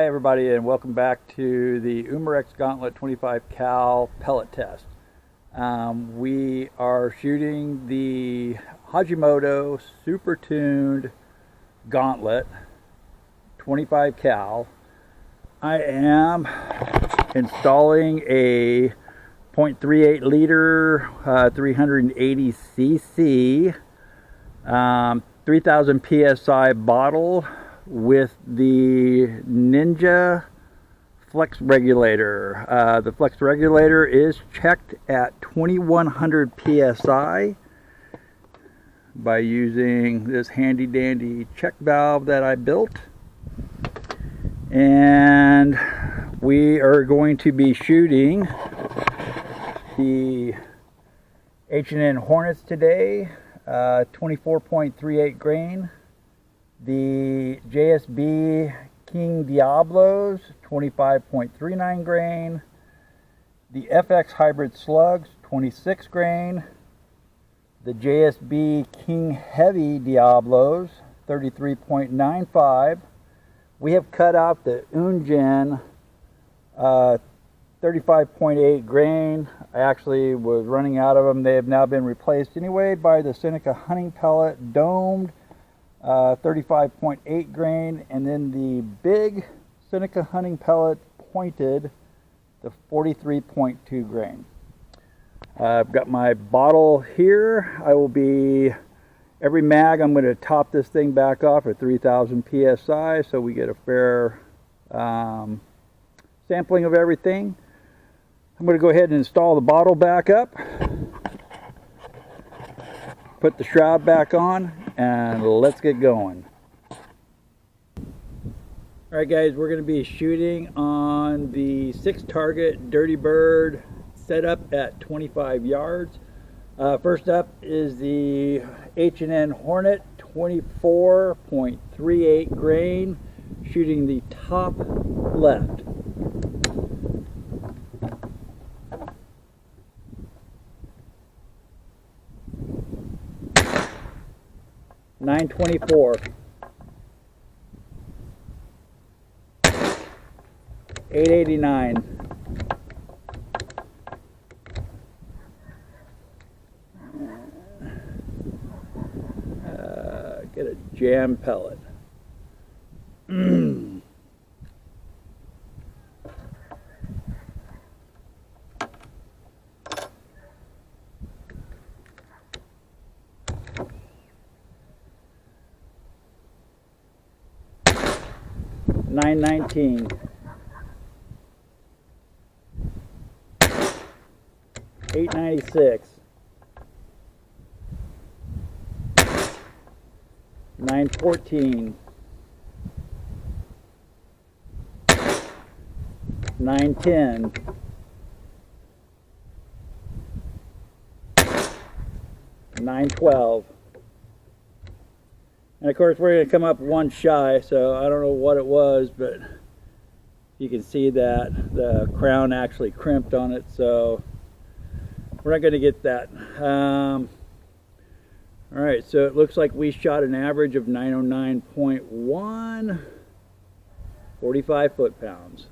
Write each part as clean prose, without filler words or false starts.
Hi everybody, and welcome back to the Umarex Gauntlet 25 cal pellet test. We are shooting the Hajomoto Super Tuned Gauntlet 25 cal. I am installing a 0.38 liter 380 cc 3000 psi bottle with the Ninja Flex Regulator. The Flex Regulator is checked at 2100 psi by using this handy dandy check valve that I built. And we are going to be shooting the H&N Hornets today, 24.38 grain. The JSB King Diablos, 25.39 grain. The FX Hybrid Slugs, 26 grain. The JSB King Heavy Diablos, 33.95. We have cut out the Ungen 35.8 grain. I actually was running out of them. They have now been replaced anyway by the Seneca Hunting Pellet Domed 35.8 grain, and then the big Seneca Hunting Pellet Pointed, the 43.2 grain. I've got my bottle here. I will be, every mag I'm going to top this thing back off at 3000 psi so we get a fair sampling of everything. I'm going to go ahead and install the bottle back up, put the shroud back on, and let's get going. Alright guys, we're going to be shooting on the 6-target Dirty Bird setup at 25 yards. First up is the H&N Hornet 24.38 grain, shooting the top left. $9.24. $8.89. Get a jam pellet. $9.19. $8.96. $9.14. $9.10. $9.12. And of course we're going to come up one shy, so I don't know what it was, but you can see that the crown actually crimped on it, so we're not going to get that. Alright, so it looks like we shot an average of 909.1, 45 foot-pounds.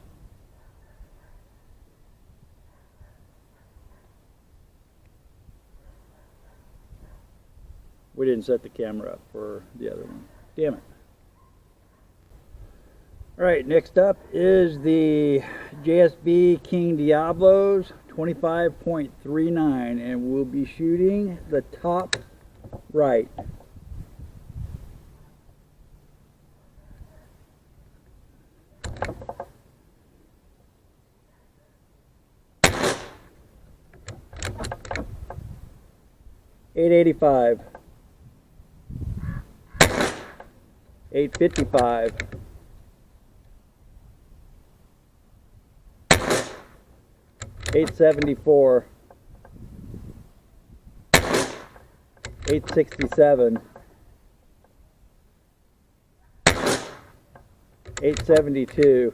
We didn't set the camera up for the other one. Damn it. Alright, next up is the JSB King Diablos 25.39, and we'll be shooting the top right. $8.85. $8.55. $8.74. $8.67. $8.72.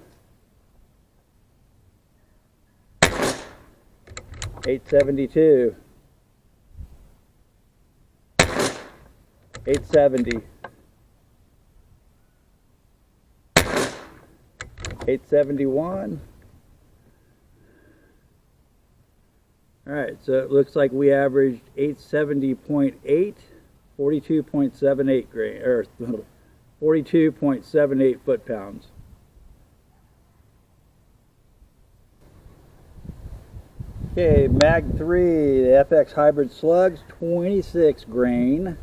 $8.72. $8.70. 871. Alright, so it looks like we averaged 870.8, 42.78 grain, or 42.78 foot-pounds. Okay, Mag 3, the FX Hybrid Slugs, 26 grain.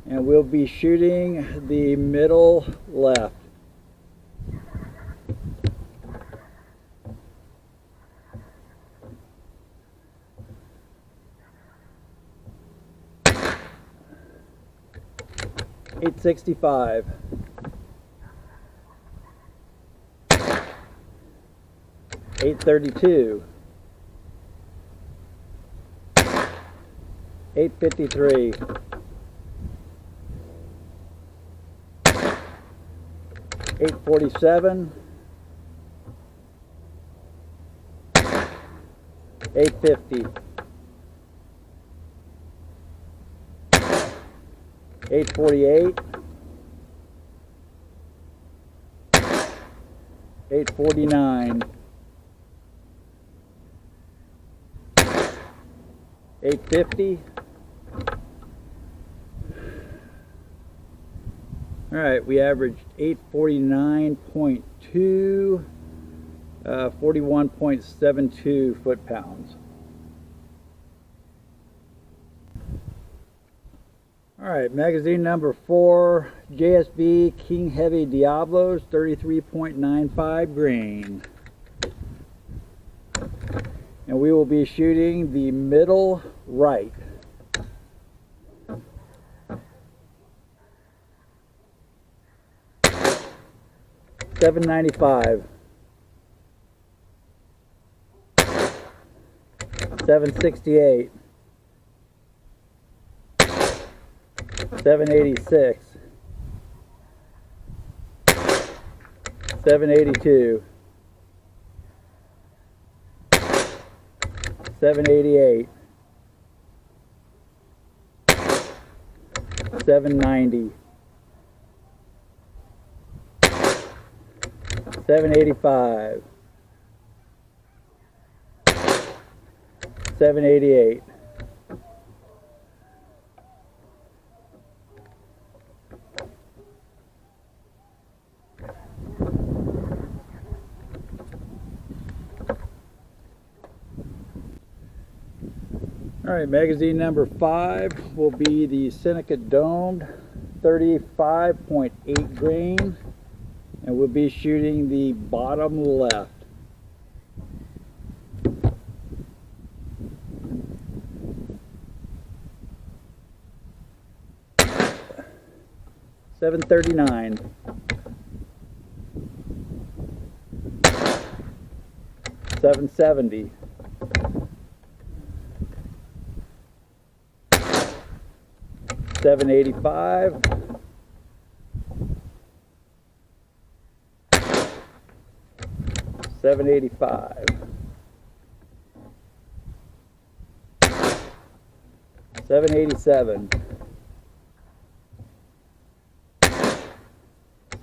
And we'll be shooting the middle left. $865. $832. $853. $847. $850. $848. $849. $850. Alright, we averaged 849.2, 41.72 foot-pounds. Alright, magazine number 4, JSB King Heavy Diablos, 33.95 grain. And we will be shooting the middle right. $795. $768. $786. $782. $788. $790. $785. $788. Alright, magazine number 5 will be the Seneca Domed, 35.8 grain, and we'll be shooting the bottom left. $739. $770. $785. $785. $787.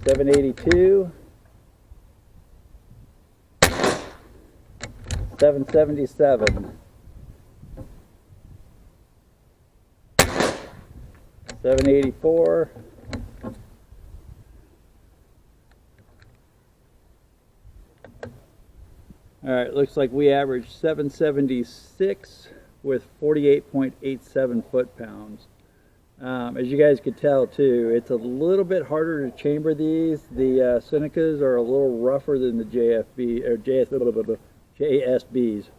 $782. $777. $784. Alright, looks like we averaged 776 with 48.87 foot-pounds. As you guys could tell too, it's a little bit harder to chamber these. The Senecas are a little rougher than the JFB or JSBs.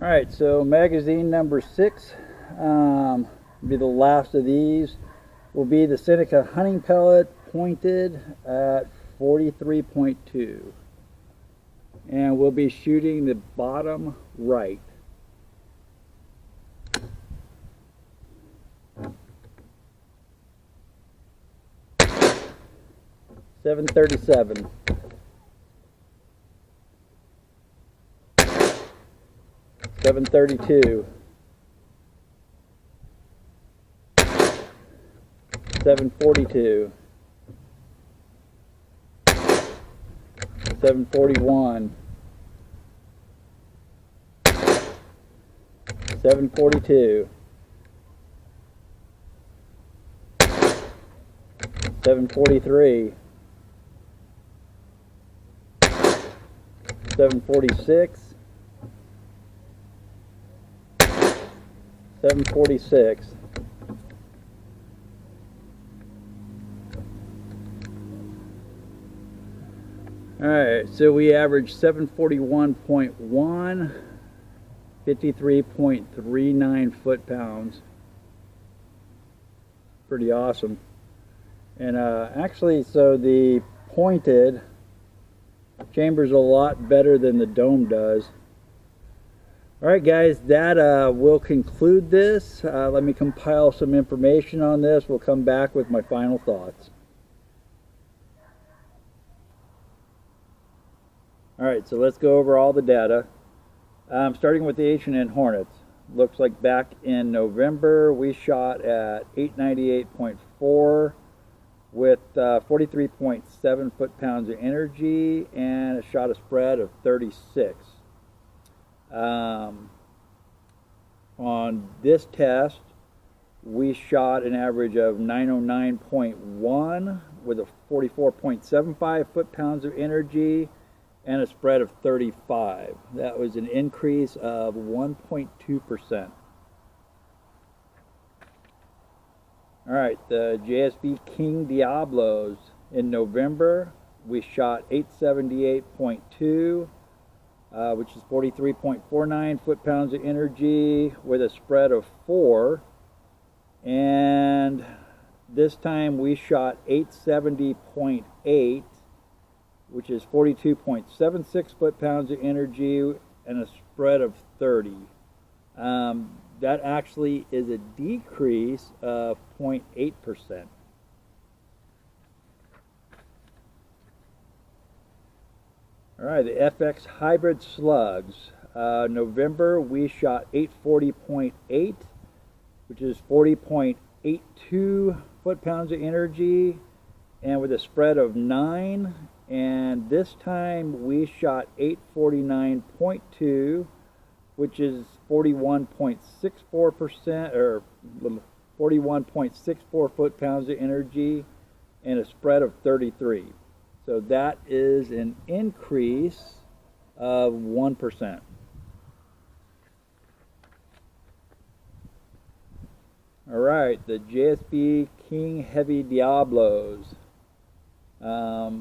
Alright, so magazine number 6, be the last of these, will be the Seneca Hunting Pellet, pointed at 43.2. And we'll be shooting the bottom right. $737. $732. 742, 741, 742, 743, 746, 746. Alright, so we averaged 741.1, 53.39 foot-pounds. Pretty awesome. And actually, so the pointed chamber's a lot better than the dome does. Alright guys, that will conclude this. Let me compile some information on this. We'll come back with my final thoughts. Alright, so let's go over all the data. Starting with the H&N Hornets. Looks like back in November we shot at 898.4 with 43.7 foot-pounds of energy and a shot a spread of 36. On this test we shot an average of 909.1 with a 44.75 foot-pounds of energy and a spread of 35. That was an increase of 1.2%. Alright, the JSB King Diablos. In November, we shot 878.2, which is 43.49 foot-pounds of energy with a spread of 4. And this time we shot 870.8, which is 42.76 foot-pounds of energy and a spread of 30. That actually is a decrease of 0.8%. Alright, the FX Hybrid Slugs. November we shot 840.8, which is 40.82 foot-pounds of energy and with a spread of 9. And this time we shot 849.2, which is 41.64% or 41.64 foot-pounds of energy and a spread of 33. So that is an increase of 1%. Alright, the JSB King Heavy Diablos.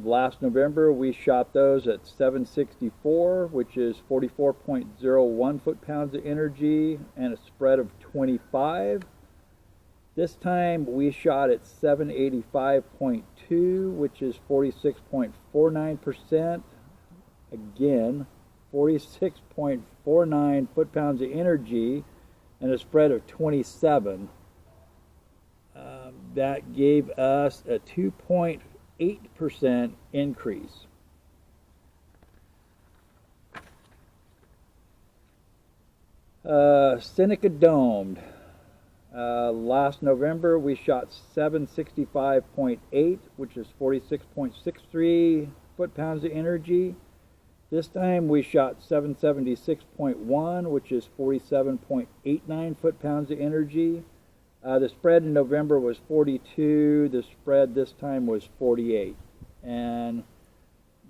Last November we shot those at 764, which is 44.01 foot-pounds of energy and a spread of 25. This time we shot at 785.2, which is 46.49%. Again, 46.49 foot-pounds of energy and a spread of 27. That gave us a 2.8% increase. Seneca Domed. Last November we shot 765.8, which is 46.63 foot-pounds of energy. This time we shot 776.1, which is 47.89 foot-pounds of energy. The spread in November was 42. The spread this time was 48. And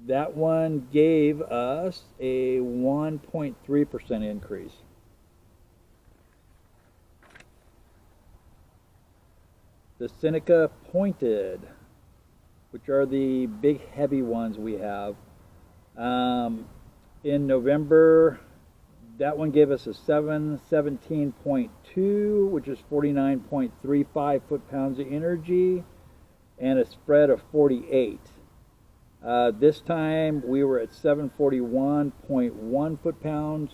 that one gave us a 1.3% increase. The Seneca Pointed, which are the big heavy ones we have. In November, that one gave us a 717.2, which is 49.35 foot-pounds of energy, and a spread of 48. This time we were at 741.1 foot-pounds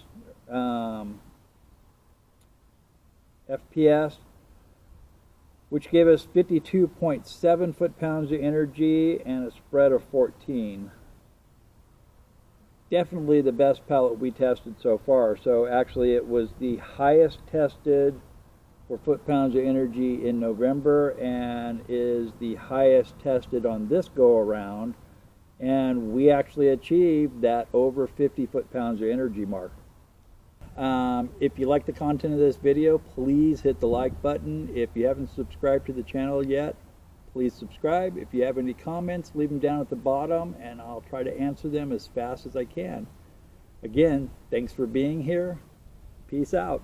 FPS, which gave us 52.7 foot-pounds of energy and a spread of 14. Definitely the best pellet we tested so far. So actually it was the highest tested for foot-pounds of energy in November, and is the highest tested on this go-around. And we actually achieved that over 50 foot-pounds of energy mark. If you like the content of this video, please hit the like button. If you haven't subscribed to the channel yet, please subscribe. If you have any comments, leave them down at the bottom, and I'll try to answer them as fast as I can. Again, thanks for being here. Peace out.